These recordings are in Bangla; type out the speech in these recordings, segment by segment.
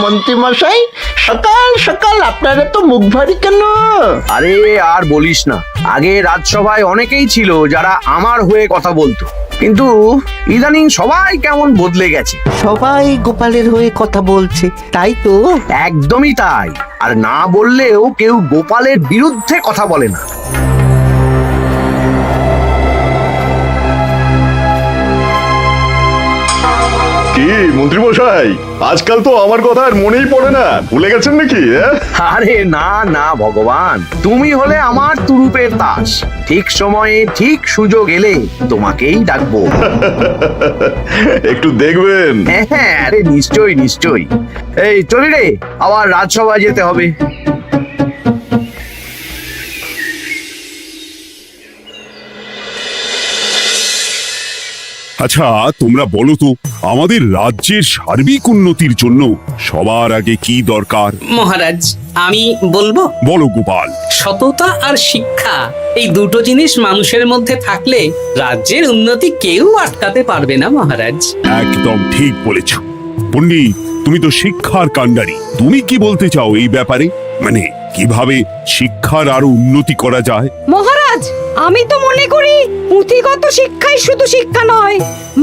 মন্ত্রী মশাই, সকাল সকাল আপনারা তো মুখ ভারী কেন? আরে আর বলিস না, আগে রাজসভায় অনেকেই ছিল যারা আমার হয়ে কথা বলতো, কিন্তু ইদানিং সবাই কেমন বদলে গেছে। সবাই গোপালের হয়ে কথা বলছে, তাই তো? একদমই তাই। আর না বললেও কেউ গোপালের বিরুদ্ধে কথা বলে না। কি মন্ত্রী মশাই, আজকাল তো আমার কথা আর মনেই পড়ে না, ভুলে গেছেন নাকি? আরে না না ভগবান, তুমি হলে আমার তুরুপের তাস। ঠিক সময়ে ঠিক সুযোগ এলে তোমাকেই ডাকবো। একটু দেখবেন। হ্যাঁ হ্যাঁ, আরে নিশ্চয়ই নিশ্চয়ই। এই চলি রে, আবার রাজসভায় যেতে হবে। আচ্ছা, তোমরা বলো তো, আমাদের রাজ্যের সার্বিক উন্নতির জন্য সবার আগে কি দরকার? মহারাজ, আমি বলবো। বলো গোপাল। সততা আর শিক্ষা, এই দুটো জিনিস মানুষের মধ্যে থাকলে রাজ্যের উন্নতি কেউ আটকাতে পারবে না মহারাজ। একদম ঠিক বলেছ পণ্ডিত, তুমি তো শিক্ষার কাণ্ডারি। তুমি কি বলতে চাও এই ব্যাপারে? মানে কিভাবে শিক্ষার আরো উন্নতি করা যায়? মহারাজ, আমি তো মনে করি পুঁথিগত শিক্ষাই শুধু শিক্ষা নয়,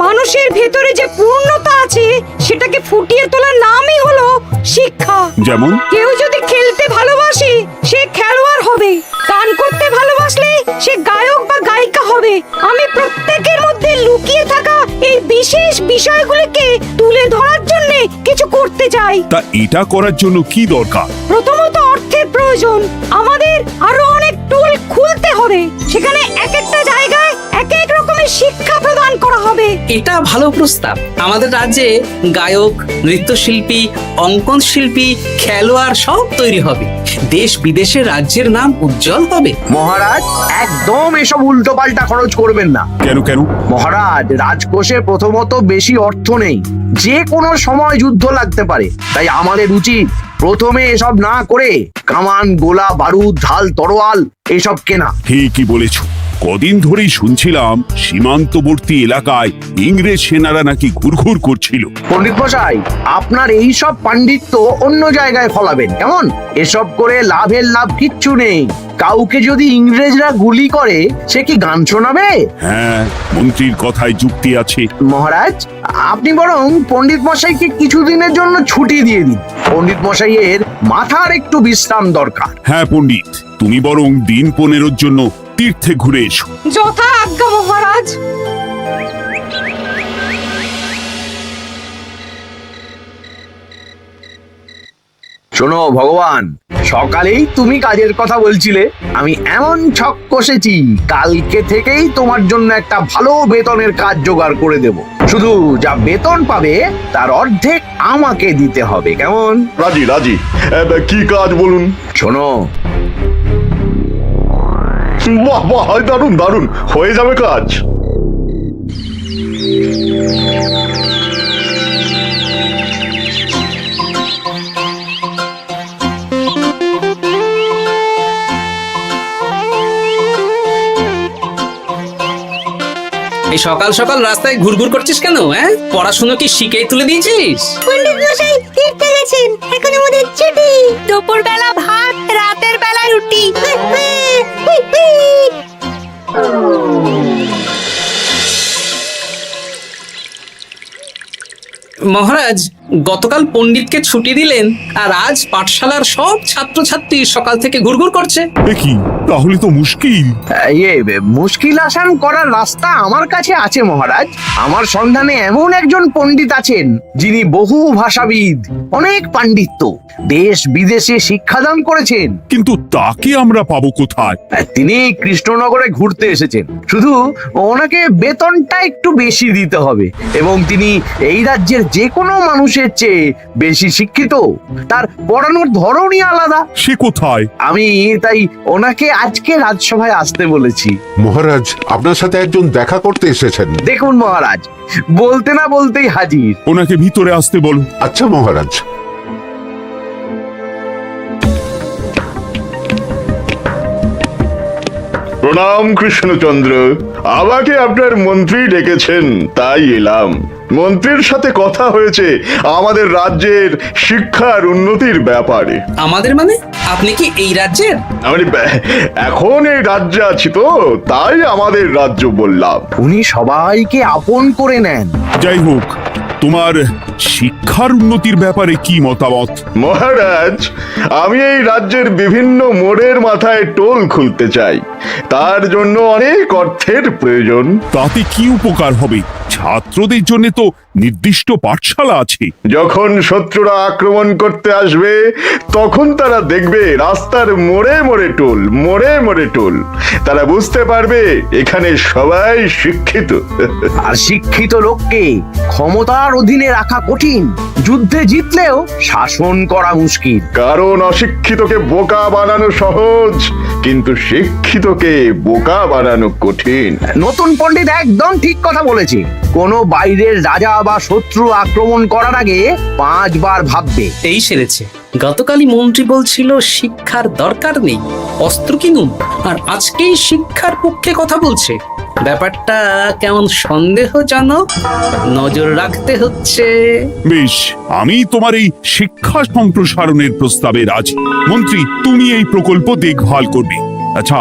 মানুষের ভেতরে যে পূর্ণতা আছে সেটাকে ফুটিয়ে তোলার নামই হলো শিক্ষা। যেমন? কেউ যদি খেলতে ভালোবাসে সে খেলোয়াড় হবে, গান করতে ভালোবাসলে সে গায়ক বা গায়িকা হবে। আমি প্রত্যেকের মধ্যে লুকিয়ে থাকা এই বিশেষ বিষয়গুলিকে তুলে ধরার জন্য কিছু করতে চাই। তা এটা করার জন্য কি দরকার? প্রথমত অর্থের প্রয়োজন। আমাদের আরো অনেক টুল খুলতে হবে, সেখানে এক একটা জায়গায় এক এক রকমের শিক্ষা প্রদান করা হবে। এটা ভালো প্রস্তাব। আমাদের রাজ্যে গায়ক, নৃত্যশিল্পী, অঙ্কন শিল্পী, খেলোয়াড় সব তৈরি হবে। দেশ বিদেশে রাজ্যের নাম উজ্জ্বল হবে। মহারাজ, একদম এসব উল্টো পাল্টা খরচ করবেন না। কেন কেন? মহারাজ, রাজকোষে প্রথমত বেশি অর্থ নেই, যে কোনো সময় যুদ্ধ লাগতে পারে। তাই আমাদের উচিত প্রথমে এসব না করে কামান, গোলা, বারুদ, ঢাল, তরোয়াল এসব কেনা। ঠিকই বলেছ। কদিন ধরেই শুনছিলাম সীমান্তবর্তী এলাকায় ইংরেজ সেনারা নাকি ঘুরঘুর করছিল। পণ্ডিত মশাই, আপনার এই সব পাণ্ডিত্য অন্য জায়গায় ফলাবেন কেমন? এসব করে লাভের লাভ কিচ্ছু নেই। কাউকে যদি ইংরেজরা গুলি করে সে কি গান শোনাবে? হ্যাঁ, মন্ত্রীর কথায় যুক্তি আছে। মহারাজ, আপনি বরং পণ্ডিত মশাইকে কিছুদিনের জন্য ছুটি দিয়ে দিন। পণ্ডিত মশাইয়ের মাথার একটু বিশ্রাম দরকার। হ্যাঁ পণ্ডিত, তুমি বরং দিন 15 জন্য তীর্থে ঘুরে এসো। যথা আজ্ঞা মহারাজ। শোনো ভগবান, সকালেই তুমি কাজের কথা বলছিলে, আমি এমন ছক কষেছি কালকে থেকেই তোমার জন্য একটা ভালো বেতনের কাজ জোগাড় করে দেব। শুধু যা বেতন পাবে তার অর্ধেক আমাকে দিতে হবে, কেমন? রাজি রাজি। কি কাজ বলুন? শোনো, বাহ বাহ, দারুণ দারুণ, হয়ে যাবে কাজ। এই সকাল সকাল রাস্তায় ঘুরঘুর করছিস কেন? পড়াশুনো কি শিখেই তুলে দিয়েছিস? পণ্ডিত মশাই তীর্থে গেছেন, এখন আমাদের ছুটি। দুপুর বেলা ভাত, রাতের বেলা রুটি। মহারাজ, গতকাল পণ্ডিতকে ছুটি দিলেন আর আজ পাঠশালার সব ছাত্রছাত্রী সকাল থেকে ঘুরঘুর করছে। কি, তাহলে তো মুশকিল। মুশকিল আসান করার রাস্তা আমার কাছে আছে মহারাজ। আমার সন্ধানে এমন একজন পণ্ডিত আছেন যিনি বহু ভাষাবিদ, অনেক পাণ্ডিত্য, দেশ বিদেশে শিক্ষাদান করেছেন। কিন্তু তাকে আমরা পাবো কোথায়? তিনি কৃষ্ণনগরে ঘুরতে এসেছেন, শুধু ওনাকে বেতনটা একটু বেশি দিতে হবে। এবং তিনি এই রাজ্যের যে কোনো মানুষের চেয়ে বেশি শিক্ষিত, তার পড়ানোর ধরনই আলাদা। সে কোথায়? আমি তাই ওনাকে আজকে রাজসভায় আসতে বলেছি। মহারাজ, আপনার সাথে একজন দেখা করতে এসেছেন। দেখুন মহারাজ, বলতে না বলতেই হাজির। ওনাকে ভিতরে আসতে বলো। আচ্ছা মহারাজ। প্রণাম কৃষ্ণচন্দ্র, আমাকে আপনার মন্ত্রী ডেকেছেন, তাই এলাম। মন্ত্রীর সাথে কথা হয়েছে আমাদের রাজ্যের শিক্ষার উন্নতির ব্যাপারে। আমাদের মানে আপনি কি এই রাজ্যের? এখন এই রাজ্যে আছি তো, তাই আমাদের রাজ্য বললাম। উনি সবাইকে আপন করে নেন। যাই হোক, তোমার শিক্ষার উন্নতির ব্যাপারে কি মতামত? মহারাজ, আমি এই রাজ্যের বিভিন্ন মোড়ের মাথায় টোল খুলতে চাই। তার জন্য অনেক অর্থের প্রয়োজন। তাতে কি উপকার হবে? ছাত্রদের জন্য তো নির্দিষ্ট পাঠশালা আছে। যখন শত্রুরা আক্রমণ করতে আসবে, তখন তারা দেখবে রাস্তার মোড়ে মোড়ে টোল, মোড়ে মোড়ে টোল। তারা বুঝতে পারবে এখানে সবাই শিক্ষিত। আর শিক্ষিত লোককে ক্ষমতার অধীনে রাখা কঠিন, যুদ্ধে জিতলেও শাসন করা মুশকিল। কারণ অশিক্ষিতকে বোকা বানানো সহজ, কিন্তু শিক্ষিতকে বোকা বানানো কঠিন। নতুন পণ্ডিত একদম ঠিক কথা বলেছে। কোনো বাইরের রাজা বা শত্রু আক্রমণ করার আগে 5 বার ভাববে। এই সেরেছে। গতকালই মন্ত্রী বলছিল শিক্ষার দরকার নেই, অস্ত্র কিনুন, আর আজকেই শিক্ষার পক্ষে কথা বলছে। ব্যাপারটা কেমন সন্দেহজনক, নজর রাখতে হচ্ছে। বেশ, আমি তোমার এই শিক্ষা সম্প্রসারণের প্রস্তাবে রাজি। মন্ত্রী, তুমি এই প্রকল্প দেখভাল করবে। আচ্ছা,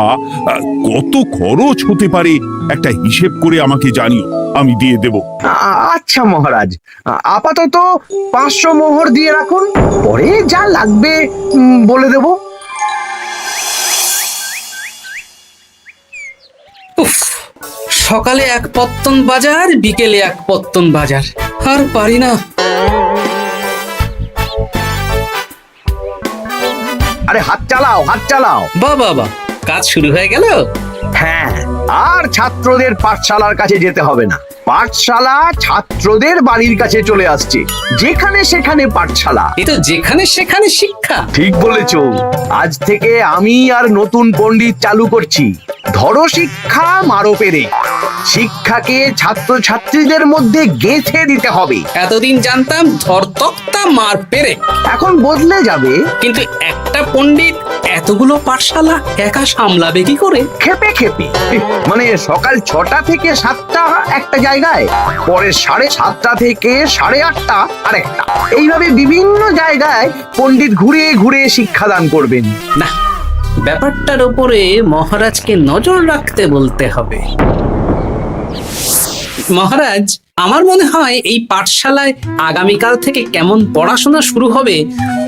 কত খরচ হতে পারে একটা হিসেব করে আমাকে জানিও, আমি দিয়ে দেব। আচ্ছা মহারাজ, আপাতত 500 মোহর দিয়ে রাখুন, পরে যা লাগবে বলে দেব। উফ, সকালে এক পত্তন বাজার, বিকেলে এক পত্তন বাজার, আর পারি না। আরে হাত চালাও, হাত চালাও। বাবা, কাজ শুরু হয়ে গেল। হ্যাঁ, আর ছাত্রদের পাঠশালার কাছে যেতে হবে না। পাঠশালা ছাত্রদের বাড়ির কাছে চলে আসছে। যেখানে সেখানে পাঠশালা। এ তো যেখানে সেখানে শিক্ষা। ঠিক বলেছো। আজ থেকে আমি আর নতুন পণ্ডিত চালু করছি। ধরো শিক্ষা, মারো পেরে। শিক্ষাকে ছাত্রছাত্রীদের মধ্যে গেঁথে দিতে হবে। এতদিন জানতাম ধরতক্তা মার পেরে, এখন বদলে যাবে। কিন্তু একটা পণ্ডিত এতগুলো পাঠশালা একা সামলাবে কি করে? খেপে খেপে। মানে সকাল 6টা থেকে 7টা একটা জায়গায়, পরে 7:30 থেকে 8:30 আরেকটা। এইভাবে বিভিন্ন জায়গায় পণ্ডিত ঘুরে ঘুরে শিক্ষাদান করবেন। না, ব্যাপারটার উপরে মহারাজকে নজর রাখতে বলতে হবে। মহারাজ, আমার মনে হয় এই পাঠশালায় আগামীকাল থেকে কেমন পড়াশোনা শুরু হবে,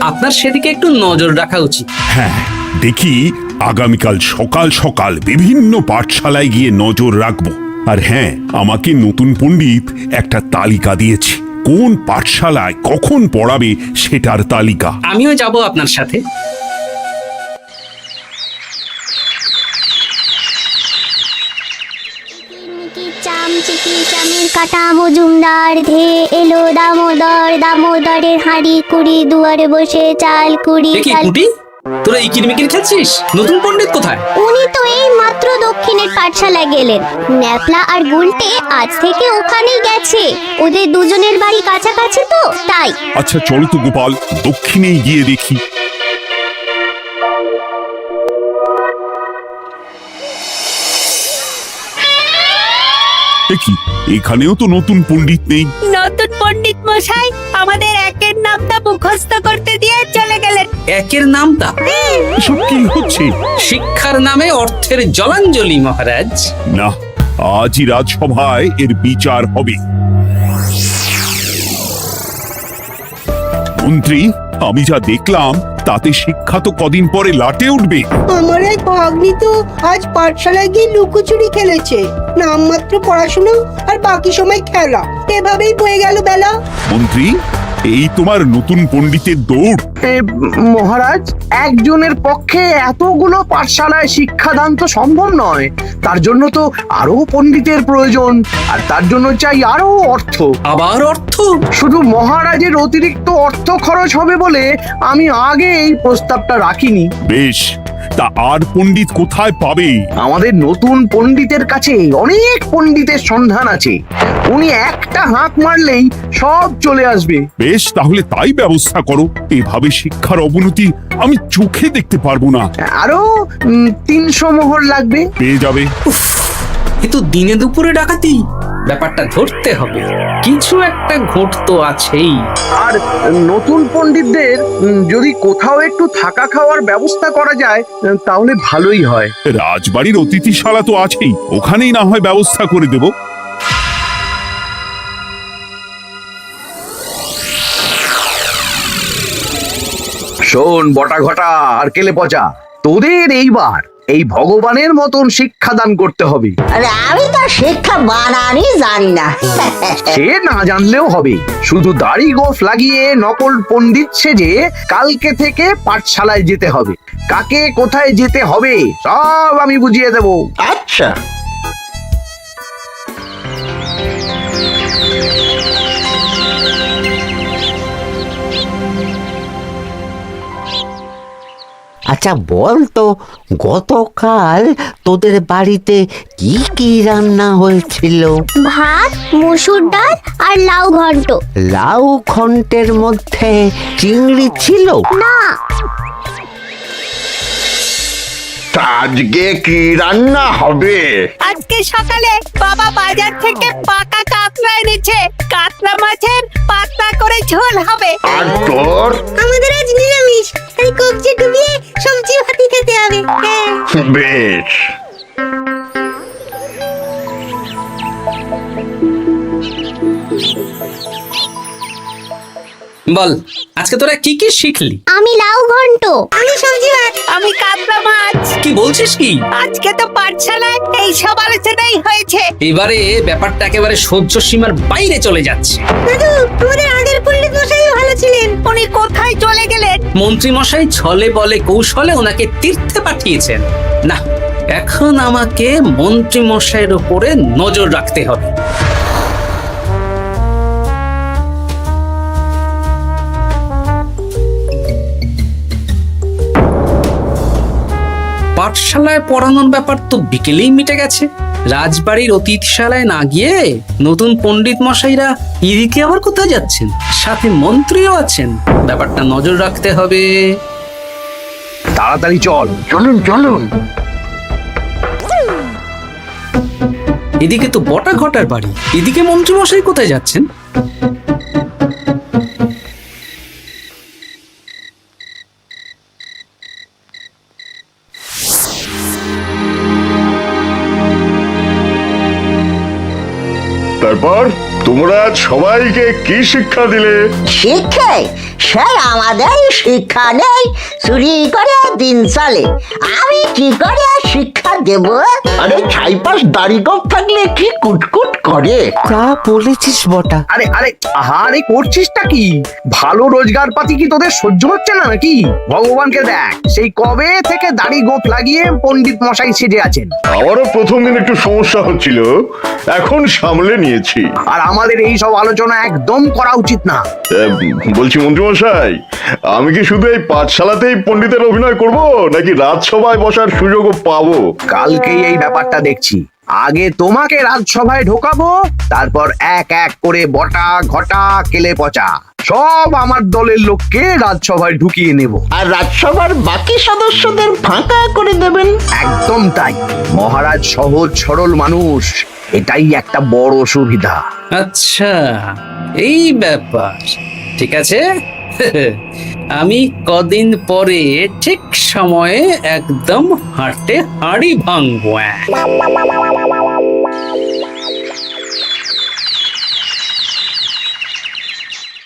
আপনার সেদিকে একটু নজর রাখা উচিত। হ্যাঁ, দেখি আগামীকাল সকাল সকাল বিভিন্ন পাঠশালায় গিয়ে নজর রাখবো। আর হ্যাঁ, আমাকে নতুন পণ্ডিত একটা তালিকা দিয়েছে, কোন পাঠশালায় কখন পড়াবে সেটার তালিকা। আমিও যাব আপনার সাথে। চামের কাটা মজুমদার ধে এলো দামোদর, দামোদরের হাঁড়ি কুড়ি, দুয়ারে বসে চাল কুড়ি। দেখি কুটি, তোরা এই কিরমিকির খেলছিস? নতুন পণ্ডিত কোথায়? উনি তো এই মাত্র দক্ষিণের পাঠশালায় গেলেন। ন্যাপলা আর গুলটে আজ থেকে ওখানেই গেছে। ওদের দুজনের বাড়ি কাছাকাছি তো, তাই। আচ্ছা চলো তো গোপাল, দক্ষিণেই গিয়ে দেখি। দেখি এখানেও তো নতুন পণ্ডিত নেই। নতুন পণ্ডিত মশাই আমাদের একের নামটা মুখস্থ করতে দিয়ে চলে গেলেন। একের নামটা? এসব কি হচ্ছে? শিক্ষার নামে অর্থের জলাঞ্জলি মহারাজ। না, আজই রাজসভায় এর বিচার হবে। মন্ত্রী, আমি যা দেখলাম তাতে শিক্ষা তো কদিন পরে লাটে উঠবে। আমার এক ভাগ্নি তো আজ পাঠশালায় গিয়ে লুকোচুরি খেলেছে। নামমাত্র পড়াশোনা আর বাকি সময় খেলা, এভাবেই বয়ে গেল বেলা। মন্ত্রী, এই তোমার নতুন পণ্ডিতের দৌড়। মহারাজ, একজনের পক্ষে এতগুলো পাঠশালায় শিক্ষাদান তো সম্ভব নয়। তার জন্য তো আরো পণ্ডিতের প্রয়োজন, আর তার জন্য চাই আরো অর্থ। আবার অর্থ? শুধু মহারাজের অতিরিক্ত অর্থ খরচ হবে বলে আমি আগে এই প্রস্তাবটা রাখিনি। বেশ, তা আর পণ্ডিত কোথায় পাবে? আমাদের নতুন পণ্ডিতের কাছে অনেক পণ্ডিতের সন্ধান আছে। উনি একটা হাঁক মারলেই সব চলে আসবে। বেশ, তাহলে তাই ব্যবস্থা করো। এভাবে শিক্ষার অবনতি আমি চোখে দেখতে পারবো না। আরো 300 মোহর লাগবে। পেয়ে যাবে। এ তো দিনে দুপুরে ডাকাতি। ব্যাপারটা ধরতে হবে, কিছু একটা ঘটতো আছেই। আর নতুন পণ্ডিতদের যদি কোথাও একটু থাকা খাওয়ার ব্যবস্থা করা যায় তাহলে ভালোই হয়। রাজবাড়ির অতিথিশালা তো আছেই, ওখানেই না হয় ব্যবস্থা করে দেব। শোন বটা ঘটা আর কেলে পচা, তোদের এইবার এই ভগবানের মতন শিক্ষাদান করতে হবে। আরে আমি তো শিক্ষা বানানি জানি না। সে না জানলেও হবে, শুধু দাড়ি গোফ লাগিয়ে নকল পণ্ডিত সেজে কালকে থেকে পাঠশালায় যেতে হবে। কাকে কোথায় যেতে হবে সব আমি বুঝিয়ে দেব। আচ্ছা, আচ্ছা বল তো, গতকাল তোদের বাড়িতে কি কি রান্না হয়েছিল? ভাত, মসুর ডাল আর লাউ ঘন্ট। লাউ ঘন্টের মধ্যে চিংড়ি ছিল? না, আজকে কি রান্না হবে? আজকে সকালে বাবা বাজার থেকে পাকা কাতলা এনেছে। কাতলা মাছের পাতলা করে ঝোল হবে। আর তোর? আমাদের আজ নিরামিষ, তাই কবজি ডুবিয়ে সবজি ভাতি খেতে হবে। বেশ। বল, আজকে তোরা কি কি শিখলি? আমি লাউ ঘন্ট। আমি সবজি ভাত। আমি কাতলা মাছ। কি বলছিস কি? আজকে তো পাঠশালায় এই সব আলোচনাই হয়েছে। এবারে ব্যাপারটা একেবারে সহ্য সীমার বাইরে চলে যাচ্ছে। দাদু, আমাদের আগের পণ্ডিত মশাই ভালো ছিলেন। উনি কোথায় চলে গেলেন? মন্ত্রী মশাই ছলে বলে কৌশলে ওনাকে তীর্থে পাঠিয়েছেন। না, এখন আমাকে মন্ত্রী মশাইয়ের উপরে নজর রাখতে হবে। পাঠশালায় পড়ানোর ব্যাপার তো বিকেলেই মিটে গেছে। রাজবাড়ির অতিথিশালায় না গিয়ে নতুন পণ্ডিত মশাইরা এদিকে আবার কোথায় যাচ্ছেন? সাথে মন্ত্রীও আছেন, ব্যাপারটা নজর রাখতে হবে। তাড়াতাড়ি চল। চলুন চলুন। এদিকে তো বটা ঘটার বাড়ি, এদিকে মন্ত্রী মশাই কোথায় যাচ্ছেন? তারপর তোমরা সবাইকে কি শিক্ষা দিলে? শিক্ষায় সে আমাদের শিক্ষা নেই, চুরি করে দিন চলে। আমি কি করে শিক্ষা দেব? আরে ছাইপাশ দাড়ি গোঁফ থাকলে কি কুটকুট করে। যা বলেছিস বটা। আরে আরে আরে করছিসটা কি? ভালো রোজগার পাতি কি তোদের সহ্য হচ্ছে না নাকি? ভগবানকে দেখ, সেই কবে থেকে দাড়ি গোঁফ লাগিয়ে পণ্ডিত মশাই সেজে আছেন। আমারও প্রথম দিন একটু সমস্যা হচ্ছিল, এখন সামলে নিয়েছি। আর আমাদের এই সব আলোচনা একদম করা উচিত না। বলছি মন্ত্রীমশাই, আমি কি শুধু এই পাঠশালাতেই পণ্ডিতের অভিনয় করব, নাকি রাজসভায় বসার সুযোগও পাবো? কালকেই এই ব্যাপারটা দেখছি। আগে তোমাকে রাজসভায় ঢোকাবো, তারপর এক এক করে বটা ঘটা কেলে পচা সব আমার দলের লোককে রাজসভায় ঢুকিয়ে নেব। আর রাজসভার বাকি সদস্যদের ফাঁকা করে দেবেন। একদম তাই। মহারাজ সহজ সরল মানুষ, এটাই একটা বড় সুবিধা। আচ্ছা, এই ব্যাপার। ঠিক আছে, আমি কদিন পরে ঠিক সময়ে একদম হাটে হাড়ি ভাঙবো।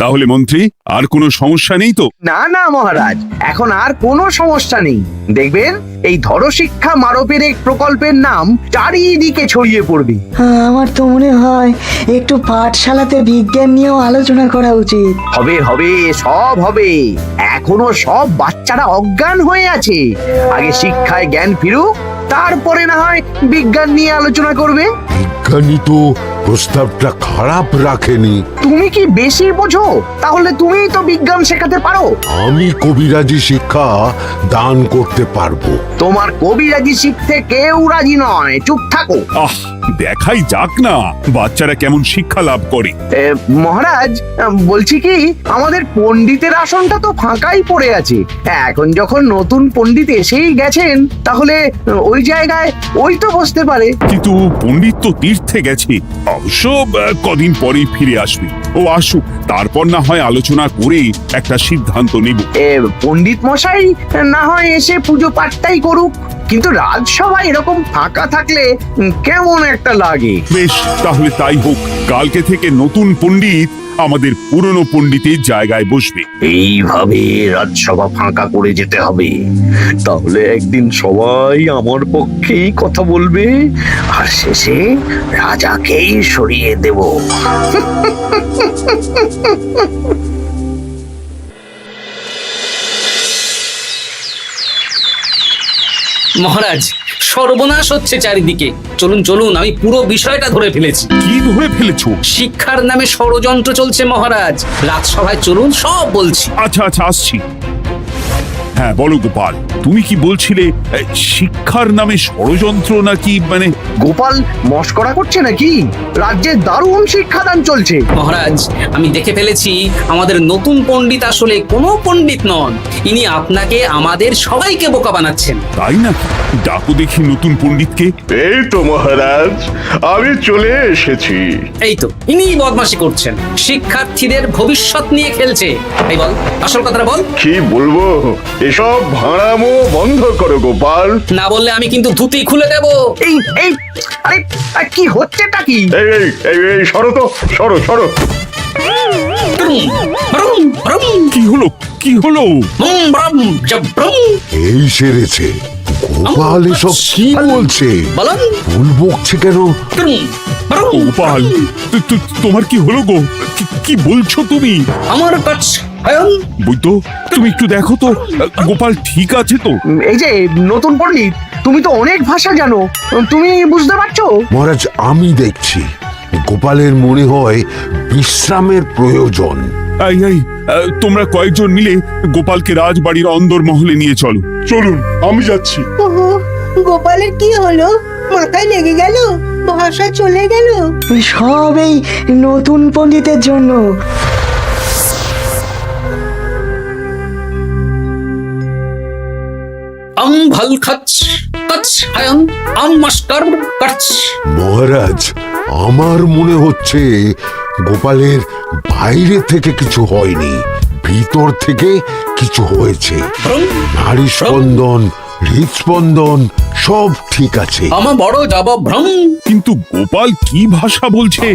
তাহলে মন্ত্রী, আর কোনো সমস্যা নেই তো? না না মহারাজ, এখন আর কোনো সমস্যা নেই। দেখবেন এই ধরশিক্ষা মারপেরেক প্রকল্পের নাম চারিদিকে ছড়িয়ে পড়বে। আমার তো মনে হয় একটু পাঠশালাতে বিজ্ঞান নিয়েও আলোচনা করা উচিত। হবে হবে, সব হবে। এখনো সব বাচ্চারা অজ্ঞান হয়ে আছে। আগে শিক্ষায় জ্ঞান ফিরুক, তারপরে না হয় বিজ্ঞান নিয়ে আলোচনা করবে। বিজ্ঞানী তো প্রস্তাবটা খারাপ রাখেনি। তুমি কি বেশি বোঝো? তাহলে তুমিই তো বিজ্ঞান শেখাতে পারো। আমি কবিরাজি শিক্ষা দান করতে পারবো। তোমার কবিরাজি শিখতে কেউ রাজি নয়, চুপ থাকো। আহ, দেখাই যাক না বাচ্চারা কেমন শিক্ষা লাভ করে। মহারাজ, বলছি কি, আমাদের পণ্ডিতের আসনটা তো ফাঁকাই পড়ে আছে। এখন যখন নতুন পণ্ডিত এসেই গেছেন, তাহলে ওই জায়গায় ওই তো বসতে পারে। কিন্তু পণ্ডিত তো তীর্থ তীর্থে গেছে, অবশ্য কদিন পরেই ফিরে আসবে। ও আসুক, তারপর না হয় আলোচনা করে একটা সিদ্ধান্ত নেব। পণ্ডিত মশাই না হয় এসে পুজো পাঠটাই করুক, কিন্তু রাজসভা এরকম ফাঁকা থাকলে কেমন একটা লাগে। বেশ, তাহলে তাই হোক। কালকে থেকে নতুন পণ্ডিত আমাদের পুরনো পণ্ডিতের জায়গায় বসবে। এইভাবে রাজসভা ফাঁকা করে যেতে হবে, তাহলে একদিন সবাই আমার পক্ষেই কথা বলবে, আর শেষে রাজাকেই সরিয়ে দেব। মহারাজ, সর্বনাশ হচ্ছে চারিদিকে। চলুন চলুন, আমি পুরো বিষয়টা ধরে ফেলেছি। কি ধরে ফেলেছো? শিক্ষার নামে ষড়যন্ত্র চলছে মহারাজ। রাজসভায় চলুন, সব বলছি। আচ্ছা আচ্ছা, আসছি। হ্যাঁ বলো গোপাল, তুমি কি বলছিলে শিক্ষার নামে ষড়যন্ত্র নাকি? মানে গোপাল মস্করা করছে নাকি? রাজ্যে দারুণ শিক্ষাদান চলছে। মহারাজ, আমি দেখে ফেলেছি আমাদের নতুন পণ্ডিত আসলে কোনো পণ্ডিত নন। ইনি আপনাকে, আমাদের সবাইকে বোকা বানাচ্ছেন। তাই নাকি? ডাকো দেখি নতুন পণ্ডিতকে। এই তো মহারাজ, আমি চলে এসেছি। এই তো, ইনি বদমাশি করছেন, শিক্ষার্থীদের ভবিষ্যৎ নিয়ে খেলছে। এই বল, আসল কথাটা বল। কি বলবো, এসব ভাড়ামো বন্ধ করো গোপাল। না বললে আমি কিন্তু ধুতি খুলে দেব। এই এই আরে কি হচ্ছেটা কি? এই এই এই এই সরো তো, সরো সরো। ব্রুম, ব্রুম, ব্রুম, কি হলো? কি হলো? ব্রুম, ব্রুম, জব্রুম। এই সেরেছে। গোপাল এসব কি বলছে? বলুন। ভুল বকছে কেন? ব্রুম, ব্রুম, গোপাল, তোমার কি হলো গো? কি বলছো তুমি? আমার কাছ আয়ন। বৈদ্য, তুমি একটু দেখো তো গোপাল ঠিক আছে তো? এই যে নতুন পণ্ডিত, তুমি তো অনেক ভাষা জানো, তুমি বুঝতে পারছো? মহারাজ, আমি দেখছি গোপালের মনে হয় বিশ্রামের প্রয়োজন। এই এই, তোমরা কয়েকজন মিলে গোপালকে রাজবাড়ির অন্দর মহলে নিয়ে চলো। চলুন, আমি যাচ্ছি। গোপালের কি হলো? মাথায় লেগে গেল? ভাষা চলে গেল? সব এই নতুন পণ্ডিতের জন্য। আম ভাল খাচ্ছ কাছ আয়ন, আম মাস্টার কাছ। মহারাজ, আমার মনে হচ্ছে গোপালের বাইরে থেকে কিছু হয়নি, ভিতর থেকে কিছু হয়েছে। নারী স্পন্দন, হৃদস্পন্দন সব ঠিক আছে। আমার বড় যাব ভ্রম। কিন্তু গোপাল কি ভাষা বলছে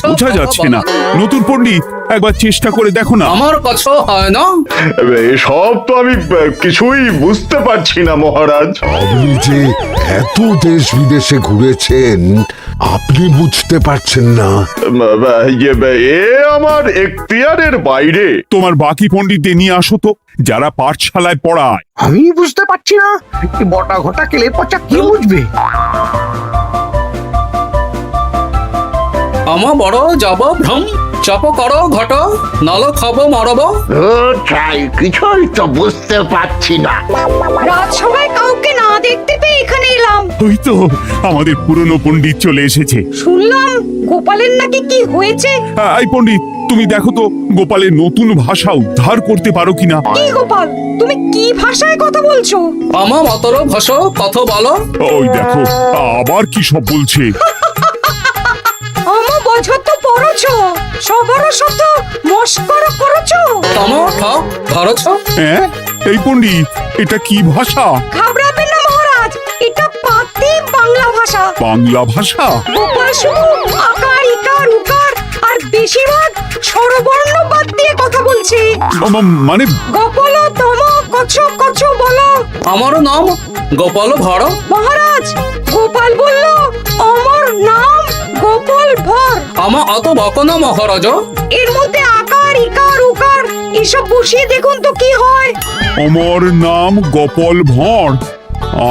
বোঝা যাচ্ছে না। নতুন পণ্ডিত, একবার চেষ্টা করে দেখো না। আমার কাছে হয় না। এসব তো আমি কিছুই বুঝতে পারছি না মহারাজ। আপনি যে এত দেশ বিদেশে ঘুরেছেন, আপনি বুঝতে পারছেন না? এ আমার এখতিয়ারের বাইরে। তোমার বাকি পণ্ডিতদের নিয়ে আসো তো, যারা পাঠশালায় পড়ায়। আমি বুঝতে পারছি না, বটা ঘটা কেলে পচা কি বুঝবে? আমার বড় যাব ভ্রম। চপ করো ঘট, নল খাব মরব। কিছুই তো বুঝতে পারছি না। রাজসভায় কাউকে না দেখতে পেয়ে এখানে এলাম। ওই তো আমাদের পুরনো পণ্ডিত চলে এসেছে। শুনলাম গোপালের নাকি কি হয়েছে। এই পণ্ডিত, তুমি দেখো তো গোপালের নতুন ভাষা উদ্ধার করতে পারো কিনা। কি গোপাল, তুমি কি ভাষায় কথা বলছো? আমার মতর ভাষ কত বলো। ওই দেখো, আবার কি সব বলছে। আমো বোঝো তো পড়ছো, সবার সাথে মস্করা করছো। তম ঠক ধরছ। হ্যাঁ, এই পণ্ডিত, এটা কি ভাষা? ঘাবড়াবেন না মহারাজ, এটা পাতি বাংলা ভাষা। বাংলা ভাষা? গোপাল শুধু আকার ইকার উকার আর বেশিরভাগ স্বরবর্ণ বাদ দিয়ে কথা বলছে। মানে গোপাল তম কছ কছ বলো। আমার নাম গোপাল ভর। মহারাজ, গোপাল বলল আমার নাম গোপাল ভর। আমার অত বকনা মহারাজ। এর মধ্যে আকার ইকার উকার এসব বসিয়ে দেখুন তো কি হয়। আমার নাম গোপাল ভাঁড়।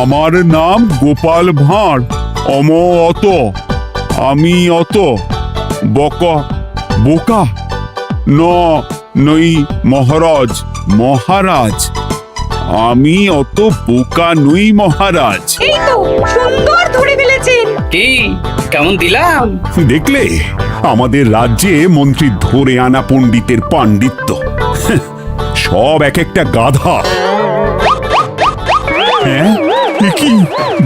আমার নাম গোপাল ভাঁড়। অত, আমি অত, বকা বোকা, নই মহারাজ। মহারাজ, আমি অত বোকা নই মহারাজ। এই তো সুন্দর ধরে ফেলেছেন। কি কেমন দিলাম? দেখলে, আমাদের রাজ্যে মন্ত্রী ধরে আনা পণ্ডিতের পাণ্ডিত্য। সব এক একটা গাধা। হ্যাঁ, এ কি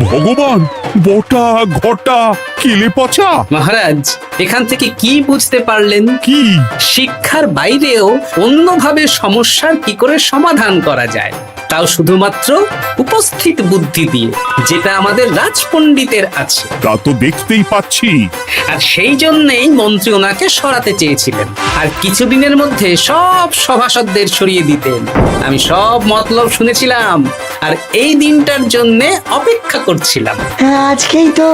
ভগবান, বটা ঘটা কেলে পচা মহারাজ এখান থেকে কি বুঝতে পারলেন? কি? শিক্ষার বাইরেও অন্যভাবে সমস্যার কি করে সমাধান করা যায়, তাও শুধুমাত্র উপস্থিত বুদ্ধি দিয়ে, যেটা আমাদের রাজপণ্ডিতের আছে। তা তো দেখতেই পাচ্ছি। আর সেই জন্যেই মন্ত্রী ওনাকে সরাতে চেয়েছিলেন, আর কিছুদিনের মধ্যে সব সভাসদদের সরিয়ে দিতেন। আমি সব মতলব শুনেছিলাম, আর এই দিনটার জন্যে অপেক্ষা করছিলাম। আজকেই তো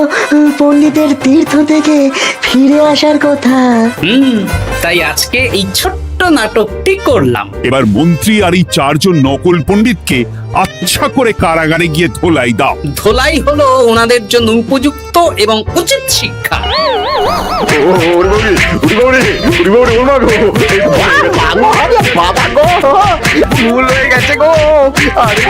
পণ্ডিতের তীর্থ থেকে ফিরে আসার কথা। তাই আজকে এই ছোট্ট নাটকটি করলাম। এবার মন্ত্রী আর এই 4 জন নকল পণ্ডিতকে আচ্ছা করে কারাগারে গিয়ে ধোলাই দাও। ধোলাই হলো ওনাদের জন্য উপযুক্ত এবং উচিত শিক্ষা। বাবা গো, ভুল হয়ে গেছে গো। আরে